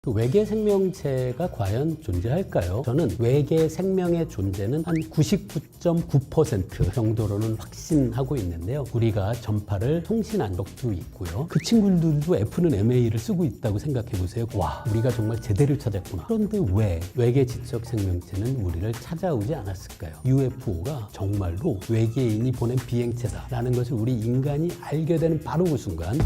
그 외계 생명체가 과연 존재할까요? 저는 외계 생명의 존재는 한 99.9% 정도로는 확신하고 있는데요. 우리가 전파를 통신한 적도 있고요. 그 친구들도 F는 MA를 쓰고 있다고 생각해 보세요. 와, 우리가 정말 제대로 찾았구나. 그런데 왜 외계 지적 생명체는 우리를 찾아오지 않았을까요? UFO가 정말로 외계인이 보낸 비행체다라는 것을 우리 인간이 알게 되는 바로 그 순간,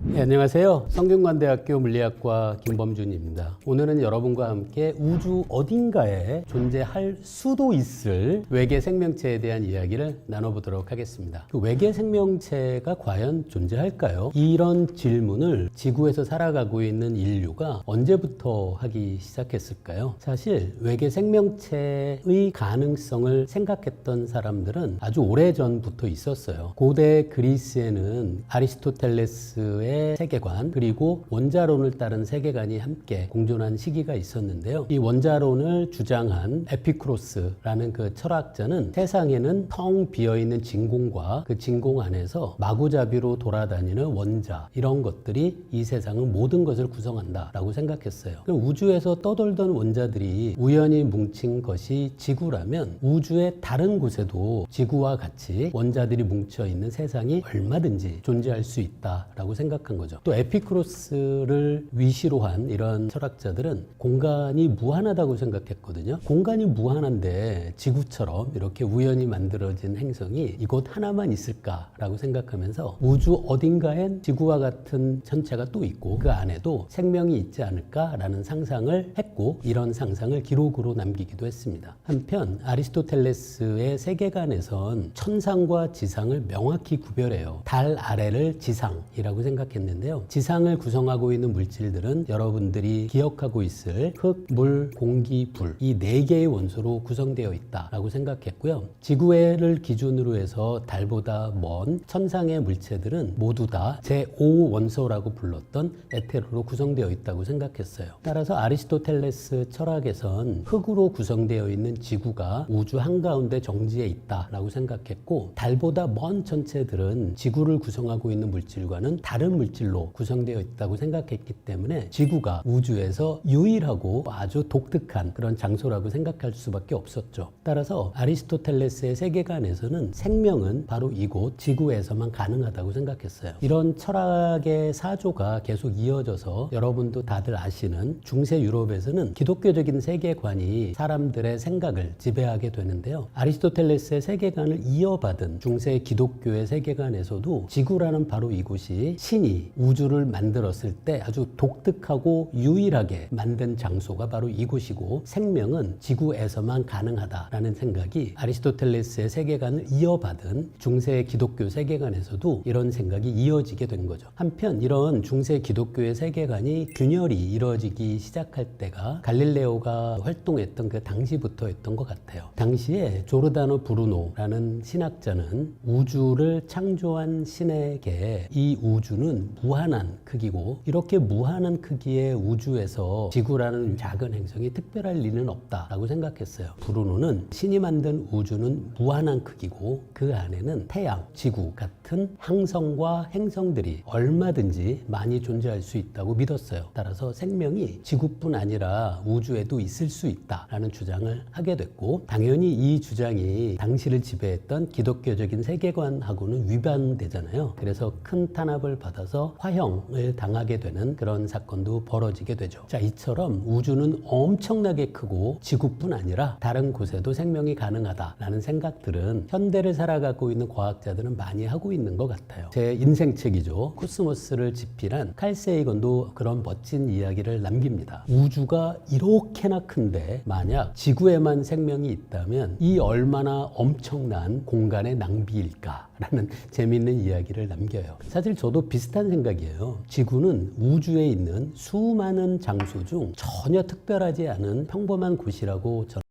네, 안녕하세요. 성균관대학교 물리학과 김범준입니다. 오늘은 여러분과 함께 우주 어딘가에 존재할 수도 있을 외계 생명체에 대한 이야기를 나눠보도록 하겠습니다. 그 외계 생명체가 과연 존재할까요? 이런 질문을 지구에서 살아가고 있는 인류가 언제부터 하기 시작했을까요? 사실 외계 생명체의 가능성을 생각했던 사람들은 아주 오래전부터 있었어요. 고대 그리스에는 아리스토텔레스의 세계관 그리고 원자론을 따른 세계관이 함께 공존한 시기가 있었는데요. 이 원자론을 주장한 에피쿠로스라는 그 철학자는 세상에는 텅 비어있는 진공과 그 진공 안에서 마구잡이로 돌아다니는 원자, 이런 것들이 이 세상은 모든 것을 구성한다라고 생각했어요. 그럼 우주에서 떠돌던 원자들이 우연히 뭉친 것이 지구라면 우주의 다른 곳에도 지구와 같이 원자들이 뭉쳐있는 세상이 얼마든지 존재할 수 있다라고 생각한 거죠. 또 에피쿠로스를 위시로 한 이런 철학자들은 공간이 무한하다고 생각했거든요. 공간이 무한한데 지구처럼 이렇게 우연히 만들어진 행성이 이곳 하나만 있을까라고 생각하면서 우주 어딘가엔 지구와 같은 천체가 또 있고 그 안에도 생명이 있지 않을까라는 상상을 했고, 이런 상상을 기록으로 남기기도 했습니다. 한편 아리스토텔레스의 세계관에선 천상과 지상을 명확히 구별해요. 달 아래를 지상이라고 생각했는데요. 지상을 구성하고 있는 물질들은 여러분들이 기억하고 있을 흙, 물, 공기, 불, 이 4개의 원소로 구성되어 있다라고 생각했고요. 지구를 기준으로 해서 달보다 먼 천상의 물체들은 모두 다 제5원소라고 불렀던 에테르로 구성되어 있다고 생각했어요. 따라서 아리스토텔레스 철학에선 흙으로 구성되어 있는 지구가 우주 한가운데 정지해 있다라고 생각했고, 달보다 먼 천체들은 지구를 구성하고 있는 물질과는 다른 물질로 구성되어 있다고 생각했기 때문에 지구가 우주에서 유일하고 아주 독특한 그런 장소라고 생각할 수밖에 없었죠. 따라서 아리스토텔레스의 세계관에서는 생명은 바로 이곳 지구에서만 가능하다고 생각했어요. 이런 철학의 사조가 계속 이어져서 여러분도 다들 아시는 중세 유럽에서는 기독교적인 세계관이 사람들의 생각을 지배하게 되는데요. 아리스토텔레스의 세계관을 이어받은 중세 기독교의 세계관에서도 지구라는 바로 이곳이 신이 우주를 만들었을 때 아주 독특하고 유일하게 만든 장소가 바로 이곳이고, 생명은 지구에서만 가능하다라는 생각이 아리스토텔레스의 세계관을 이어받은 중세 기독교 세계관에서도 이런 생각이 이어지게 된 거죠. 한편 이런 중세 기독교의 세계관이 균열이 이루어지기 시작할 때가 갈릴레오가 활동했던 그 당시부터였던 것 같아요. 당시에 조르다노 브루노라는 신학자는 우주를 창조한 신에게 이 우주는 무한한 크기고, 이렇게 무한한 크기의 우주에서 지구라는 작은 행성이 특별할 리는 없다라고 생각했어요. 브루노는 신이 만든 우주는 무한한 크기고 그 안에는 태양, 지구 같은 항성과 행성들이 얼마든지 많이 존재할 수 있다고 믿었어요. 따라서 생명이 지구뿐 아니라 우주에도 있을 수 있다라는 주장을 하게 됐고, 당연히 이 주장이 당시를 지배했던 기독교적인 세계관하고는 위반되잖아요. 그래서 큰 탄압을 받아서 화형을 당하게 되는 그런 사건도 벌어지게 되죠. 자, 이처럼 우주는 엄청나게 크고 지구뿐 아니라 다른 곳에도 생명이 가능하다라는 생각들은 현대를 살아가고 있는 과학자들은 많이 하고 있는 것 같아요. 제 인생책이죠. 코스모스를 집필한 칼 세이건도 그런 멋진 이야기를 남깁니다. 우주가 이렇게나 큰데 만약 지구에만 생명이 있다면 이 얼마나 엄청난 공간의 낭비일까라는 재미있는 이야기를 남겨요. 사실 저도 비슷한 생각이에요. 지구는 우주에 있는 수많은 장소 중 전혀 특별하지 않은 평범한 곳이라고 저는.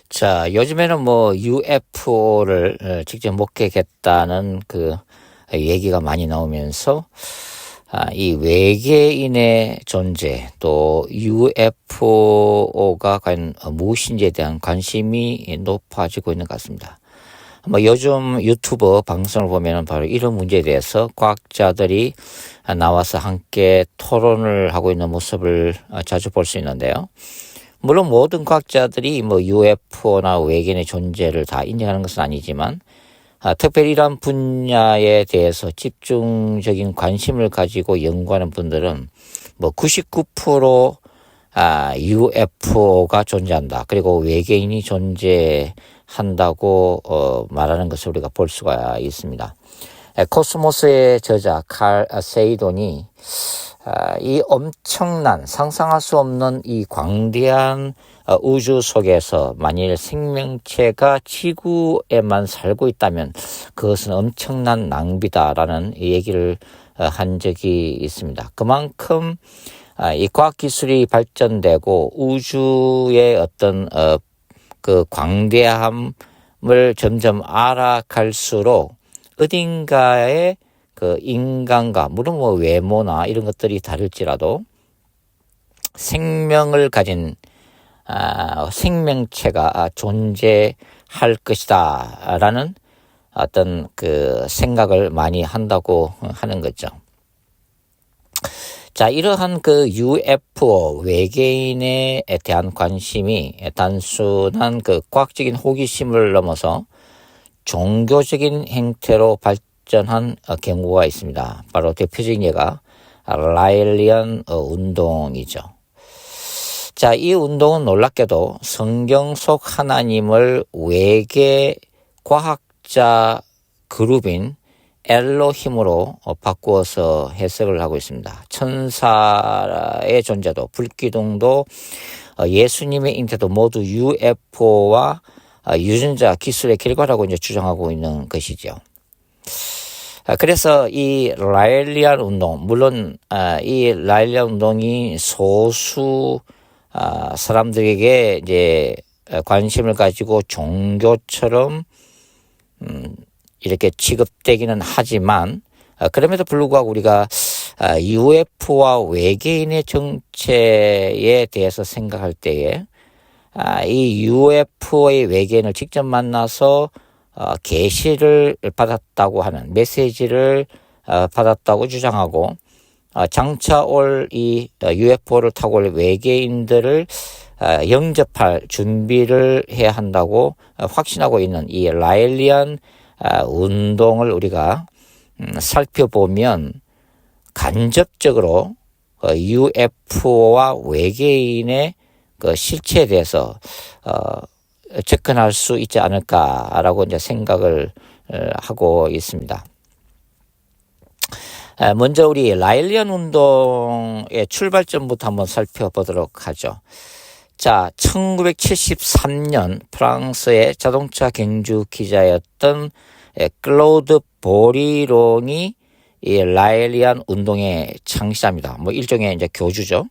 자, 요즘에는 뭐 UFO를 직접 목격했다는 그 얘기가 많이 나오면서 이 외계인의 존재, 또 UFO가 과연 무엇인지에 대한 관심이 높아지고 있는 것 같습니다. 뭐 요즘 유튜브 방송을 보면은 바로 이런 문제에 대해서 과학자들이 나와서 함께 토론을 하고 있는 모습을 자주 볼 수 있는데요. 물론 모든 과학자들이 뭐 UFO나 외계인의 존재를 다 인정하는 것은 아니지만 특별히 이러한 분야에 대해서 집중적인 관심을 가지고 연구하는 분들은 뭐 99% UFO가 존재한다. 그리고 외계인이 존재한다고 말하는 것을 우리가 볼 수가 있습니다. 코스모스의 저자 칼 세이돈이 이 엄청난 상상할 수 없는 이 광대한 우주 속에서 만일 생명체가 지구에만 살고 있다면 그것은 엄청난 낭비다라는 얘기를 한 적이 있습니다. 그만큼 이 과학기술이 발전되고 우주의 어떤 그 광대함을 점점 알아갈수록 어딘가에 그 인간과 물론 뭐 외모나 이런 것들이 다를지라도 생명을 가진 생명체가 존재할 것이다라는 어떤 그 생각을 많이 한다고 하는 거죠. 자, 이러한 그 UFO 외계인에 대한 관심이 단순한 그 과학적인 호기심을 넘어서 종교적인 행태로 발전한 경우가 있습니다. 바로 대표적인 예가 라일리안 운동이죠. 자, 이 운동은 놀랍게도 성경 속 하나님을 외계 과학자 그룹인 엘로힘으로 바꾸어서 해석을 하고 있습니다. 천사의 존재도 불기둥도 예수님의 잉태도 모두 UFO와 유전자 기술의 결과라고 이제 주장하고 있는 것이죠. 그래서 이 라일리안 운동, 물론 이 라일리안 운동이 소수 사람들에게 이제 관심을 가지고 종교처럼 이렇게 취급되기는 하지만 그럼에도 불구하고 우리가 UFO와 외계인의 정체에 대해서 생각할 때에 이 UFO의 외계인을 직접 만나서 계시를 받았다고 하는 메시지를 받았다고 주장하고 장차 올 이 UFO를 타고 올 외계인들을 영접할 준비를 해야 한다고 확신하고 있는 이 라일리안 운동을 우리가 살펴보면 간접적으로 UFO와 외계인의 그 실체에 대해서 접근할 수 있지 않을까라고 이제 생각을 하고 있습니다. 먼저 우리 라일리안 운동의 출발점부터 한번 살펴보도록 하죠. 자, 1973년 프랑스의 자동차 경주 기자였던 클로드 보리롱이 이 라일리안 운동의 창시자입니다. 뭐 일종의 이제 교주죠.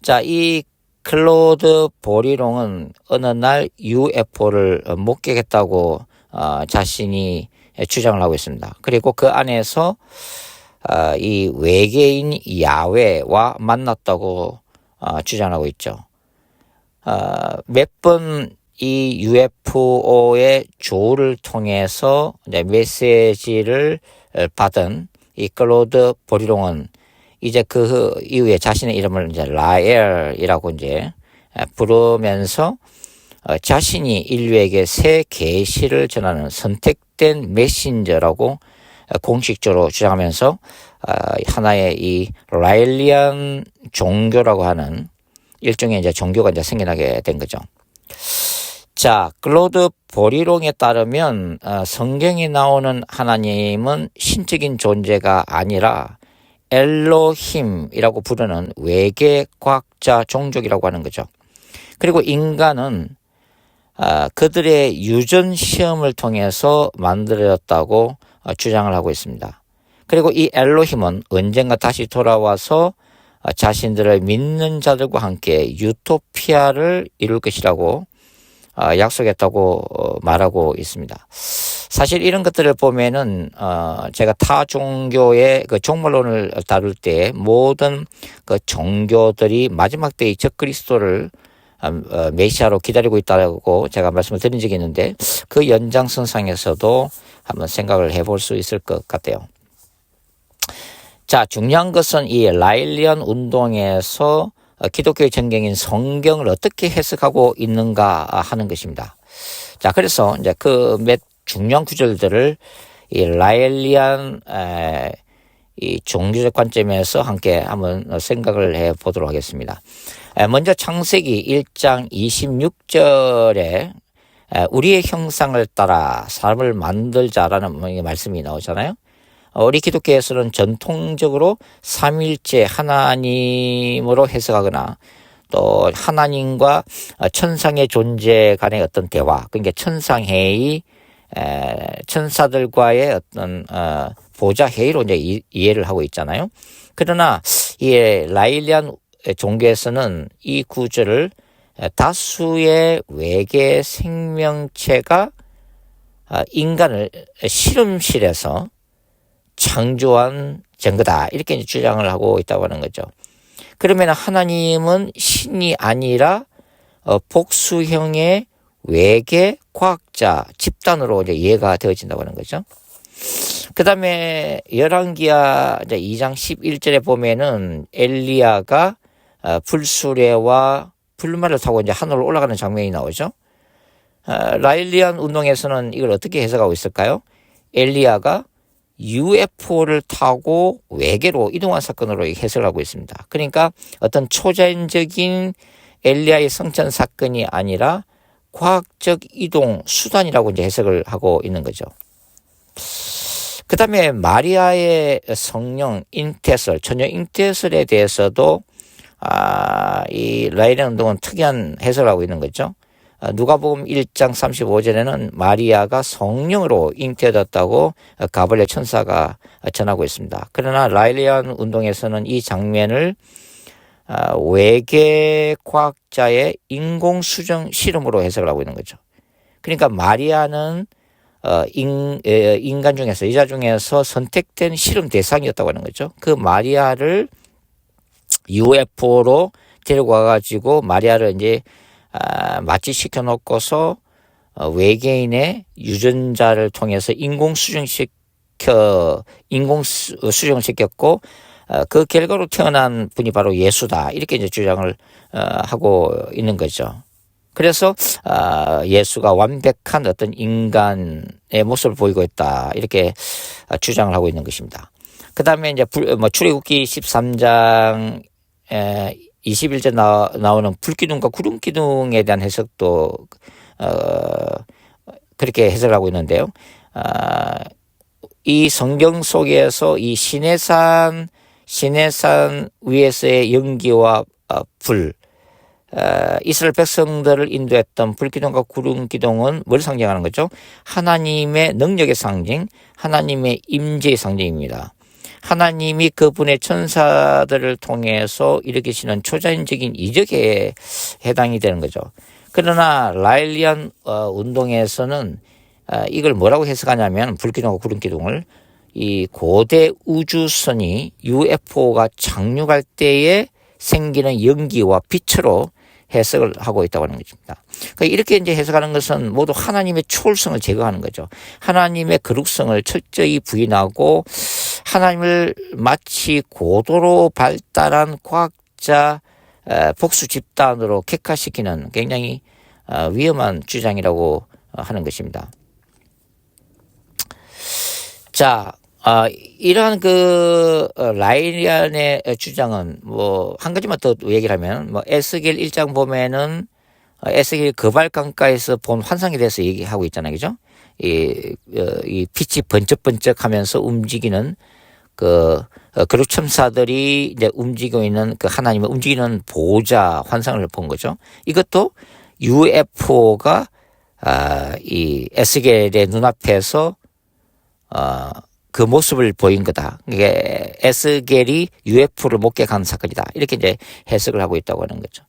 자, 이 클로드 보리롱은 어느 날 UFO를 목격했다고 자신이 주장을 하고 있습니다. 그리고 그 안에서 이 외계인 야외와 만났다고 주장하고 있죠. 몇 번 이 UFO의 조우를 통해서 이제 메시지를 받은 이 클로드 보리롱은 이제 그 이후에 자신의 이름을 이제 라엘이라고 이제 부르면서 자신이 인류에게 새 계시를 전하는 선택된 메신저라고 공식적으로 주장하면서 하나의 이 라일리안 종교라고 하는 일종의 이제 종교가 이제 생겨나게 된 거죠. 자, 클로드 보리롱에 따르면 성경에 나오는 하나님은 신적인 존재가 아니라 엘로힘이라고 부르는 외계 과학자 종족이라고 하는 거죠. 그리고 인간은 그들의 유전 시험을 통해서 만들어졌다고 주장을 하고 있습니다. 그리고 이 엘로힘은 언젠가 다시 돌아와서 자신들을 믿는 자들과 함께 유토피아를 이룰 것이라고 약속했다고 말하고 있습니다. 사실 이런 것들을 보면은 제가 타 종교의 그 종말론을 다룰 때 모든 그 종교들이 마지막 때의 적그리스도를 메시아로 기다리고 있다고 제가 말씀을 드린 적이 있는데 그 연장선상에서도 한번 생각을 해볼 수 있을 것 같아요. 자, 중요한 것은 이 라일리안 운동에서 기독교의 전경인 성경을 어떻게 해석하고 있는가 하는 것입니다. 자, 그래서 이제 그 몇 중요한 구절들을 이 라일리안 이 종교적 관점에서 함께 한번 생각을 해 보도록 하겠습니다. 먼저 창세기 1장 26절에 우리의 형상을 따라 사람을 만들자라는 말씀이 나오잖아요. 우리 기독교에서는 전통적으로 삼위일체 하나님으로 해석하거나 또 하나님과 천상의 존재 간의 어떤 대화, 그러니까 천상회의, 천사들과의 어떤 보좌 회의로 이제 이해를 하고 있잖아요. 그러나 이 라일리안 종교에서는 이 구절을 다수의 외계 생명체가 인간을 실험실에서 창조한 증거다, 이렇게 이제 주장을 하고 있다고 하는 거죠. 그러면 하나님은 신이 아니라 복수형의 외계 과학자 집단으로 이제 이해가 되어진다고 하는 거죠. 그 다음에 열왕기하 2장 11절에 보면은 엘리야가 불수레와 불말을 타고 이제 하늘로 올라가는 장면이 나오죠. 라일리안 운동에서는 이걸 어떻게 해석하고 있을까요? 엘리야가 UFO를 타고 외계로 이동한 사건으로 해석을 하고 있습니다. 그러니까 어떤 초자연적인 엘리야의 성천 사건이 아니라 과학적 이동 수단이라고 이제 해석을 하고 있는 거죠. 그 다음에 마리아의 성령 잉태설, 처녀 잉태설에 대해서도 이 라일리안 운동은 특이한 해석을 하고 있는 거죠. 누가복음 1장 35절에는 마리아가 성령으로 잉태되었다고 가브리엘 천사가 전하고 있습니다. 그러나 라일리안 운동에서는 이 장면을 외계 과학자의 인공수정 실험으로 해석을 하고 있는 거죠. 그러니까 마리아는 인간 중에서, 여자 중에서 선택된 실험 대상이었다고 하는 거죠. 그 마리아를 UFO로 데리고 와가지고 마리아를 이제 마취시켜 놓고서 외계인의 유전자를 통해서 인공수정을 시켰고 그 결과로 태어난 분이 바로 예수다, 이렇게 이제 주장을 하고 있는 거죠. 그래서 예수가 완벽한 어떤 인간의 모습을 보이고 있다, 이렇게 주장을 하고 있는 것입니다. 그 다음에 이제 출애굽기 13장 21절 나오는 불기둥과 구름기둥에 대한 해석도 그렇게 해석을 하고 있는데요. 이 성경 속에서 이 시내산 위에서의 연기와 불, 이스라엘 백성들을 인도했던 불기둥과 구름기둥은 뭘 상징하는 거죠? 하나님의 능력의 상징, 하나님의 임재의 상징입니다. 하나님이 그분의 천사들을 통해서 일으키시는 초자연적인 이적에 해당이 되는 거죠. 그러나 라일리안 운동에서는 이걸 뭐라고 해석하냐면, 불기둥과 구름기둥을 이 고대 우주선이 UFO가 착륙할 때에 생기는 연기와 빛으로 해석을 하고 있다고 하는 것입니다. 그러니까 이렇게 이제 해석하는 것은 모두 하나님의 초월성을 제거하는 거죠. 하나님의 거룩성을 철저히 부인하고 하나님을 마치 고도로 발달한 과학자 복수 집단으로 객화시키는 굉장히 위험한 주장이라고 하는 것입니다. 자, 이러한 라일리안의 주장은 한 가지만 더 얘기를 하면, 에스겔 1장 보면은 에스겔 거발 강가에서 본 환상에 대해서 얘기하고 있잖아요. 그죠? 이 빛이 번쩍번쩍 하면서 움직이는 그룹 첨사들이 이제 움직이고 있는 그 하나님의 움직이는 보호자 환상을 본 거죠. 이것도 UFO가 이 에스겔의 눈앞에서 그 모습을 보인 거다. 이게 에스겔이 UFO를 목격한 사건이다, 이렇게 이제 해석을 하고 있다고 하는 거죠.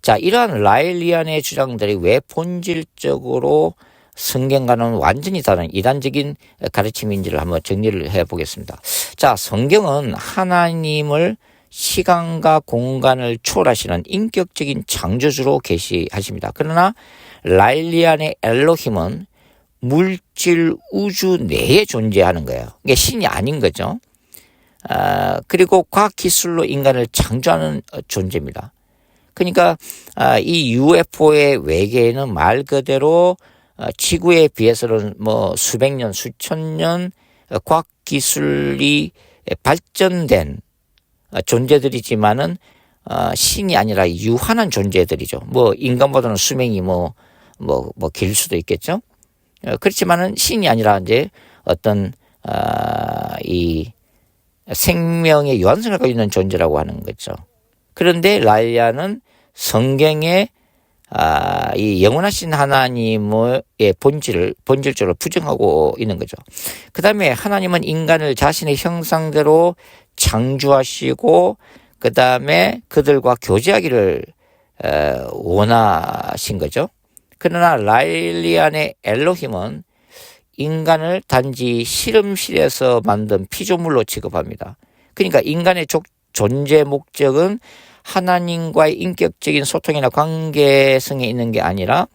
자, 이러한 라일리안의 주장들이 왜 본질적으로 성경과는 완전히 다른 이단적인 가르침인지를 한번 정리를 해보겠습니다. 자, 성경은 하나님을 시간과 공간을 초월하시는 인격적인 창조주로 계시하십니다. 그러나 라일리안의 엘로힘은 물질 우주 내에 존재하는 거예요. 이게 신이 아닌 거죠. 그리고 과학기술로 인간을 창조하는 존재입니다. 그러니까 이 UFO의 외계에는 말 그대로 지구에 비해서는 뭐 수백 년, 수천 년 과학기술이 발전된 존재들이지만은 신이 아니라 유한한 존재들이죠. 뭐 인간보다는 수명이 뭐 길 수도 있겠죠. 그렇지만은 신이 아니라 이제 어떤 이 생명의 유한성을 가지고 있는 존재라고 하는 거죠. 그런데 라일리아는 성경에 이 영원하신 하나님의 본질적으로 부정하고 있는 거죠. 그 다음에 하나님은 인간을 자신의 형상대로 창조하시고 그 다음에 그들과 교제하기를 원하신 거죠. 그러나 라일리안의 엘로힘은 인간을 단지 실험실에서 만든 피조물로 취급합니다. 그러니까 인간의 존재 목적은 하나님과의 인격적인 소통이나 관계성에 있는 게 아니라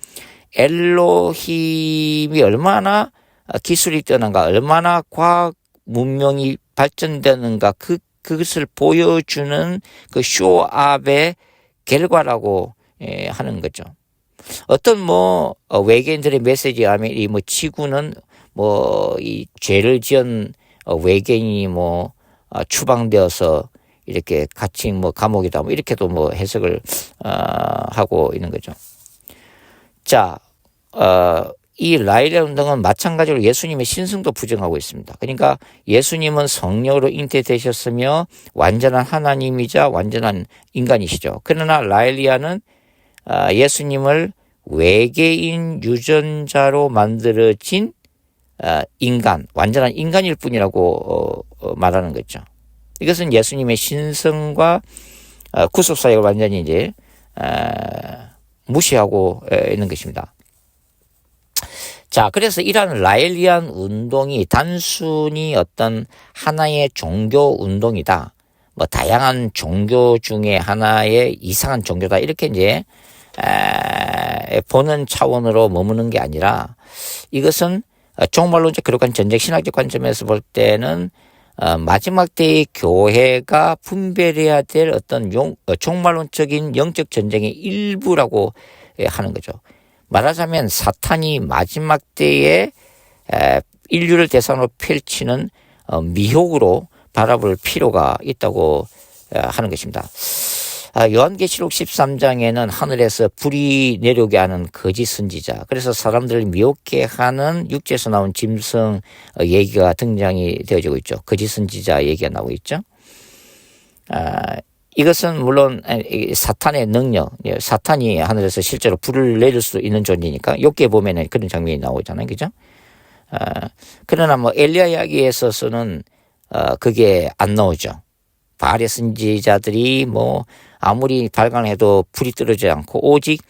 엘로힘이 얼마나 기술이 뛰어난가, 얼마나 과학 문명이 발전되는가 그것을 보여주는 그 쇼업의 결과라고 하는 거죠. 어떤 외계인들의 메시지에 하면 이 지구는 이 죄를 지은 외계인이 추방되어서 이렇게 갇힌 감옥이다 이렇게도 해석을 하고 있는 거죠. 자, 이 라일리아 운동은 마찬가지로 예수님의 신성도 부정하고 있습니다. 그러니까 예수님은 성령으로 잉태되셨으며 완전한 하나님이자 완전한 인간이시죠. 그러나 라일리아는 예수님을 외계인 유전자로 만들어진 인간, 완전한 인간일 뿐이라고 말하는 거죠. 이것은 예수님의 신성과 구속사역을 완전히 이제 무시하고 있는 것입니다. 자, 그래서 이러한 라일리안 운동이 단순히 어떤 하나의 종교 운동이다. 다양한 종교 중에 하나의 이상한 종교다. 이렇게 이제 보는 차원으로 머무는 게 아니라 이것은 종말론적 그룹간 전쟁 신학적 관점에서 볼 때는 마지막 때의 교회가 분별해야 될 어떤 종말론적인 영적 전쟁의 일부라고 하는 거죠. 말하자면 사탄이 마지막 때에 인류를 대상으로 펼치는 미혹으로 바라볼 필요가 있다고 하는 것입니다. 요한계시록 13장에는 하늘에서 불이 내려오게 하는 거짓 선지자, 그래서 사람들을 미혹게 하는 육지에서 나온 짐승 얘기가 등장이 되어지고 있죠. 거짓 선지자 얘기가 나오고 있죠. 이것은 물론 사탄의 능력, 사탄이 하늘에서 실제로 불을 내릴 수 있는 존재니까 욥기에 보면은 그런 장면이 나오잖아요. 그죠? 그러나 엘리야 이야기에 있어서는 그게 안 나오죠. 바알의 선지자들이 아무리 발광해도 불이 떨어지지 않고 오직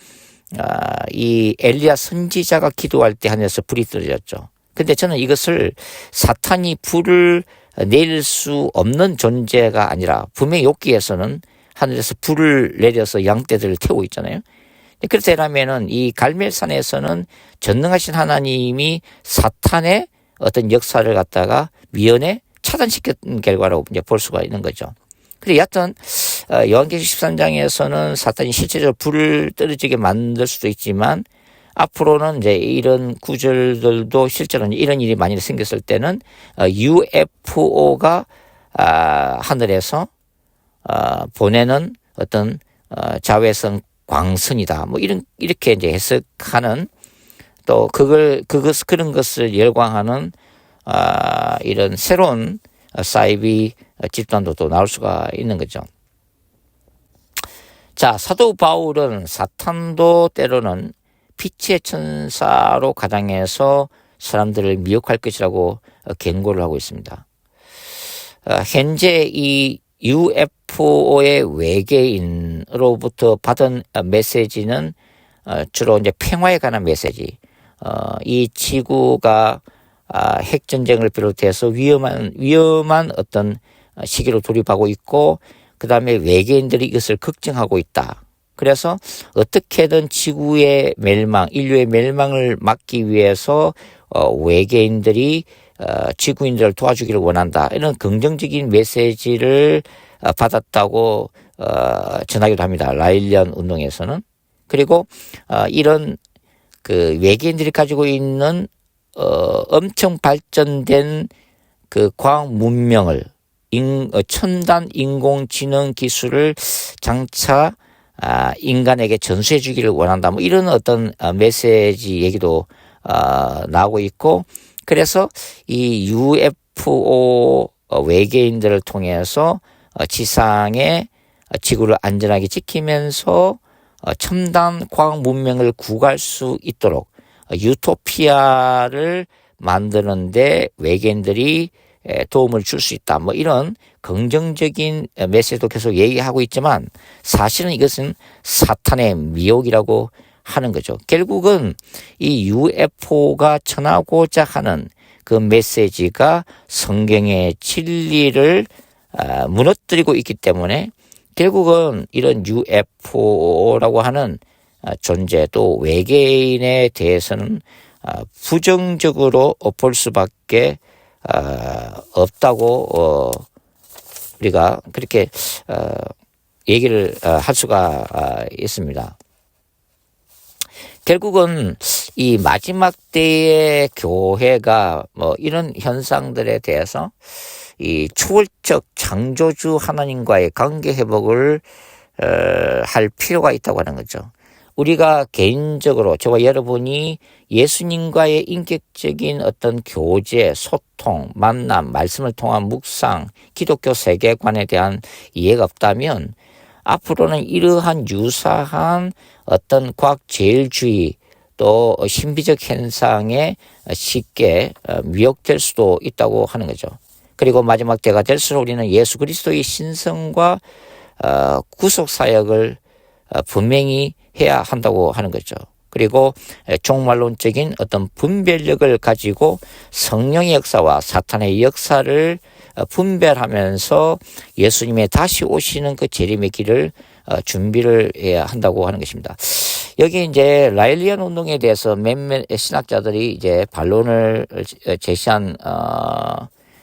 이 엘리야 선지자가 기도할 때 하늘에서 불이 떨어졌죠. 근데 저는 이것을 사탄이 불을 내릴 수 없는 존재가 아니라 분명히 욥기에서는 하늘에서 불을 내려서 양떼들을 태우고 있잖아요. 그렇다면은 이 갈멜산에서는 전능하신 하나님이 사탄의 어떤 역사를 갖다가 미연에 차단시켰던 결과라고 이제 볼 수가 있는 거죠. 그래, 여하튼 요한계시록 13장에서는 사탄이 실제적으로 불을 떨어지게 만들 수도 있지만 앞으로는 이제 이런 구절들도 실제로 이런 일이 만일 생겼을 때는 UFO가 하늘에서 보내는 어떤 자외선 광선이다. 이렇게 이제 해석하는 또 그런 것을 열광하는 이런 새로운 사이비 집단도 또 나올 수가 있는 거죠. 자, 사도 바울은 사탄도 때로는 빛의 천사로 가장해서 사람들을 미혹할 것이라고 경고를 하고 있습니다. 현재 이 UFO의 외계인으로부터 받은 메시지는 주로 이제 평화에 관한 메시지. 이 지구가 핵전쟁을 비롯해서 위험한 어떤 시기로 돌입하고 있고 그 다음에 외계인들이 이것을 걱정하고 있다. 그래서 어떻게든 지구의 멸망, 인류의 멸망을 막기 위해서 외계인들이 지구인들을 도와주기를 원한다. 이런 긍정적인 메시지를 받았다고 전하기도 합니다. 라일리안 운동에서는. 그리고 이런 그 외계인들이 가지고 있는 엄청 발전된 그 과학 문명을 첨단 인공지능 기술을 장차 인간에게 전수해 주기를 원한다. 뭐 이런 어떤 메시지 얘기도 나오고 있고, 그래서 이 UFO 외계인들을 통해서 지상에 지구를 안전하게 지키면서 첨단 과학 문명을 구할 수 있도록 유토피아를 만드는데 외계인들이 도움을 줄 수 있다. 뭐 이런 긍정적인 메시지도 계속 얘기하고 있지만 사실은 이것은 사탄의 미혹이라고 하는 거죠. 결국은 이 UFO가 전하고자 하는 그 메시지가 성경의 진리를 무너뜨리고 있기 때문에 결국은 이런 UFO라고 하는 존재 또 외계인에 대해서는 부정적으로 볼 수밖에 없다고 우리가 그렇게 얘기를 할 수가 있습니다. 결국은 이 마지막 때의 교회가 뭐 이런 현상들에 대해서 이 초월적 창조주 하나님과의 관계 회복을 할 필요가 있다고 하는 거죠. 우리가 개인적으로 저와 여러분이 예수님과의 인격적인 어떤 교제, 소통, 만남, 말씀을 통한 묵상, 기독교 세계관에 대한 이해가 없다면 앞으로는 이러한 유사한 어떤 과학 제일주의 또 신비적 현상에 쉽게 미혹될 수도 있다고 하는 거죠. 그리고 마지막 때가 될수록 우리는 예수 그리스도의 신성과 구속 사역을 분명히 해야 한다고 하는 거죠. 그리고 종말론적인 어떤 분별력을 가지고 성령의 역사와 사탄의 역사를 분별하면서 예수님의 다시 오시는 그 재림의 길을 준비를 해야 한다고 하는 것입니다. 여기 이제 라일리안 운동에 대해서 몇몇 신학자들이 이제 반론을 제시한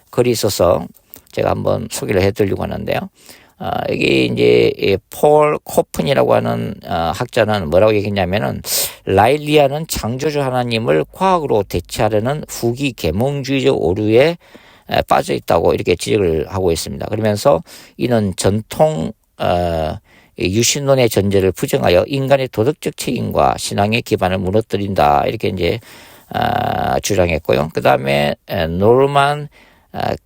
글이 있어서 제가 한번 소개를 해드리려고 하는데요. 여기 이제 폴 코픈이라고 하는 학자는 뭐라고 얘기했냐면은 라일리아는 창조주 하나님을 과학으로 대체하려는 후기 계몽주의적 오류에 빠져 있다고 이렇게 지적을 하고 있습니다. 그러면서 이는 전통 유신론의 전제를 부정하여 인간의 도덕적 책임과 신앙의 기반을 무너뜨린다 이렇게 이제 주장했고요. 그 다음에 노르만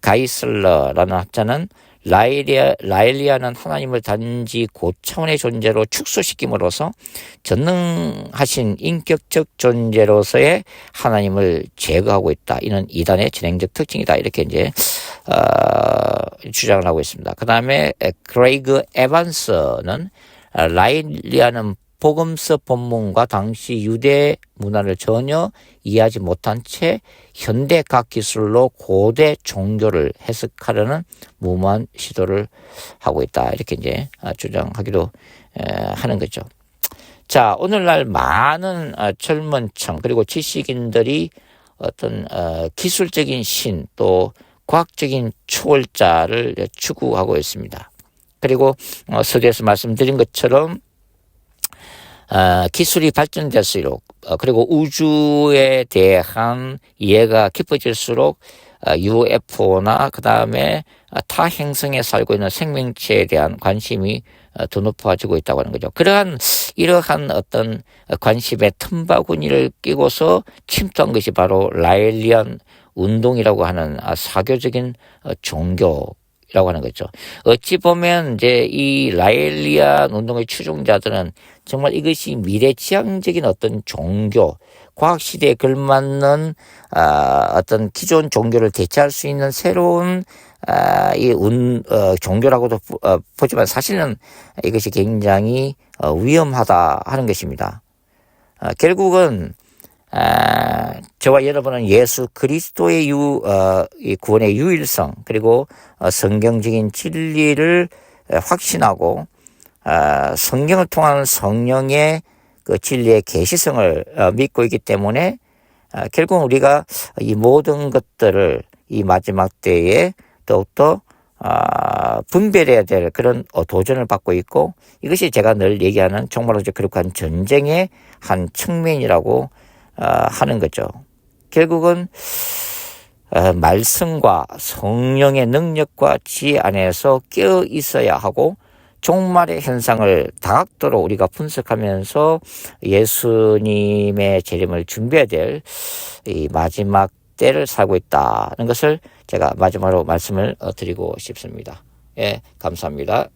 가이슬러라는 학자는 라일리아는 하나님을 단지 고차원의 존재로 축소시킴으로써 전능하신 인격적 존재로서의 하나님을 제거하고 있다. 이는 이단의 진행적 특징이다. 이렇게 이제 주장을 하고 있습니다. 그 다음에 크레이그 에반스는 라일리아는 복음서 본문과 당시 유대 문화를 전혀 이해하지 못한 채 현대 과학 기술로 고대 종교를 해석하려는 무모한 시도를 하고 있다. 이렇게 이제 주장하기도 하는 거죠. 자, 오늘날 많은 젊은 층 그리고 지식인들이 어떤 기술적인 신 또 과학적인 초월자를 추구하고 있습니다. 그리고 서두에서 말씀드린 것처럼 기술이 발전될수록 그리고 우주에 대한 이해가 깊어질수록 UFO나 그 다음에 타 행성에 살고 있는 생명체에 대한 관심이 더 높아지고 있다고 하는 거죠. 이러한 어떤 관심의 틈바구니를 끼고서 침투한 것이 바로 라일리안 운동이라고 하는 사교적인 종교라고 하는 거죠. 어찌 보면 이제 이 라일리안 운동의 추종자들은 정말 이것이 미래지향적인 어떤 종교, 과학시대에 걸맞는 어떤 기존 종교를 대체할 수 있는 새로운 종교라고도 보지만 사실은 이것이 굉장히 위험하다 하는 것입니다. 결국은 저와 여러분은 예수 그리스도의 이 구원의 유일성 그리고 성경적인 진리를 확신하고 성경을 통한 성령의 그 진리의 계시성을 믿고 있기 때문에 결국 우리가 이 모든 것들을 이 마지막 때에 더욱더 분별해야 될 그런 도전을 받고 있고, 이것이 제가 늘 얘기하는 정말로 그룩한 전쟁의 한 측면이라고 하는 거죠. 결국은 말씀과 성령의 능력과 지혜 안에서 깨어 있어야 하고, 종말의 현상을 다각도로 우리가 분석하면서 예수님의 재림을 준비해야 될 이 마지막 때를 살고 있다는 것을 제가 마지막으로 말씀을 드리고 싶습니다. 예, 감사합니다.